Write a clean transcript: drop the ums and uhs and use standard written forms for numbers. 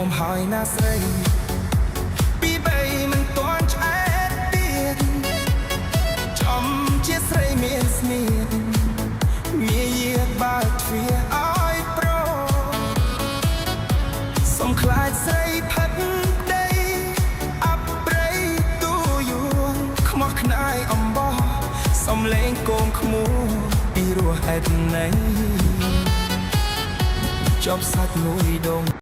មហើយណាស្រីពីបីមិនទាន់ឆ្អែតទៀតចំជាស្រីមានស្នៀតមាយាបើកទ្វារឲ្យប្រសុំខ្លាចស្រីផិតដីអបព្រៃទូយួងខ្មោះខ្នាយអំបោះសំលេងកូនខ្មោះពីរោះហេតុណីចប់សាច់មួយដង